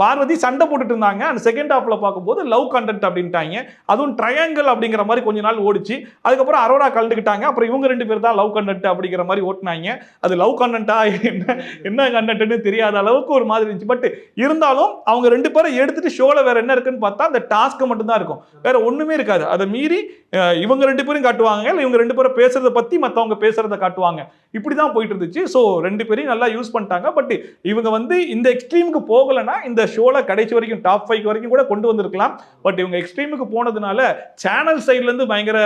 பார்வதி சண்டை போட்டுட்டு இருந்தாங்க. அந்த செகண்ட் ஹாஃப்ல பார்க்கும்போது லவ் கண்டென்ட் அப்படின்ட்டாங்க. அதுவும் ட்ரையாங்கிள் அப்படிங்கிற மாதிரி கொஞ்ச நாள் ஓடிச்சு. அதுக்கப்புறம் அரோரா கலந்துக்கிட்டாங்க. அப்புறம் இவங்க 2 பேர் தான் லவ் கண்டென்ட் அப்படிங்கிற மாதிரி ஓட்டினாங்க. அது லவ் கண்டென்ட்டா என்ன கண்டென்ட்னு தெரியாத அளவுக்கு ஒரு மாதிரி இருந்துச்சு. பட் இருந்தாலும் அவங்க 2 பேரும் எடுத்துட்டு ஷோல வேற என்ன இருக்குன்னு பார்த்தா அந்த டாஸ்க் மட்டும் தான் இருக்கும். வேற ஒண்ணுமே இருக்காது. அதை மீறி இவங்க 2 பேரும் காட்டுவாங்க, இல்லை இவங்க 2 பேரும் பேசுறத பத்தி மற்றவங்க பேசுறத காட்டுவாங்க. இப்படிதான் போயிட்டு இருந்துச்சு. ஸோ 2 பேரையும் நல்லா யூஸ் பண்ணிட்டாங்க. பட் இவங்க இந்த எக்ஸ்ட்ரீமுக்கு போகலைன்னா இந்த ஷோல கடைசி வரைக்கும் டாப் 5 வரைக்கும் கூட கொண்டு வந்திருக்கலாம். பட் இவங்க எக்ஸ்ட்ரீமுக்கு போனதுனால சேனல் சைட்ல இருந்து பயங்கர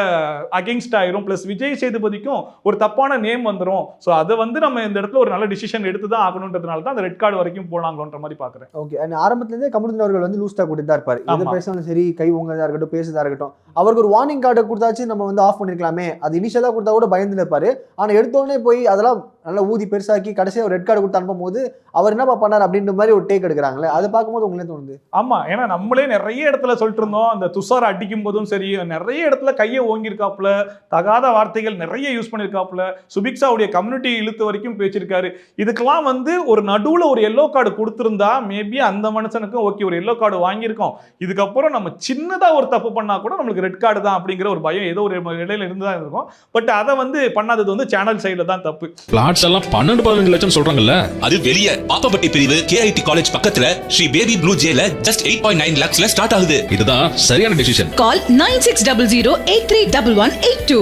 அகைன்ஸ்ட் ஆயிரும். பிளஸ் விஜய் சேதுபதிக்கும் ஒரு தப்பான நேம் வந்துரும். ஸோ அதை நம்ம இந்த இடத்துல ஒரு நல்ல டிசிஷன் எடுத்து தான் ஆகணுன்றதுனால தான் அந்த ரெட் கார்டு வரைக்கும் போனாங்கன்ற மாதிரி பாக்குறேன். ஓகே, ஆரம்பத்துல இருந்தே கமருதீன் அவர்கள் லூஸ்டா கொடுத்து தான் இருப்பாரு. எது பேசினாலும் சரி, கை ஓங்கதா இருக்கட்டும், பேசுறதா இருக்கட்டும், அவருக்கு ஒரு வார்னிங் கார்டை கொடுத்தாச்சு நம்ம ஆஃப் பண்ணிருக்கலாமே, அது இனிஷியலா கொடுத்தா கூட பயந்து இருப்பாரு. ஆனா எடுத்தோடனே போய் அதெல்லாம் நல்லா ஊதி பெருசாக்கி கடைசியா ஒரு ரெட் கார்டு கொடுத்து அனுப்பும் போது அவர் என்னப்பா பண்ணார் அப்படின்ற மாதிரி ஒரு டேக் எடுக்கிறாங்களே, அதை பார்க்கும்போது உங்களுக்கு தோணுது? ஆமா, ஏன்னா நம்மளே நிறைய இடத்துல சொல்லிட்டு இருந்தோம். அந்த துஷார் அடிக்கும் போதும் சரி, நிறைய இடத்துல கையை ஓங்கியிருக்காப்புல, தகாத வார்த்தைகள் நிறைய யூஸ் பண்ணியிருக்காப்புல, சுபிக்ஷாவுடைய கம்யூனிட்டி இழுத்து வரைக்கும் பேசியிருக்காரு. இதுக்கெல்லாம் ஒரு நடுவுல ஒரு எல்லோ கார்டு கொடுத்திருந்தா மேபி அந்த மனுஷனுக்கும் ஓகே, ஒரு எல்லோ கார்டு வாங்கியிருக்கோம், இதுக்கப்புறம் நம்ம சின்னதா ஒரு தப்பு பண்ணா கூட நம்மளுக்கு ரெட் கார்டு தான் அப்படிங்கிற ஒரு பயம் ஏதோ ஒரு இடையில இருந்துதான் இருக்கும். பட் அதை பண்ணாதது சேனல் சைடுல தான் தப்பு. பிளாட்ஸ் எல்லாம் 12-15 லட்சம் சொல்றாங்கல்ல, அது வெளியே பாப்பப்பட்டி பிரிவு KIT காலேஜ் பக்கத்துல ஸ்ரீ பேபி ப்ளூ ஜேல just 8.9 lakhsல ஸ்டார்ட் ஆகுது. இதுதான் சரியான டிசிஷன். கால் 9600831182.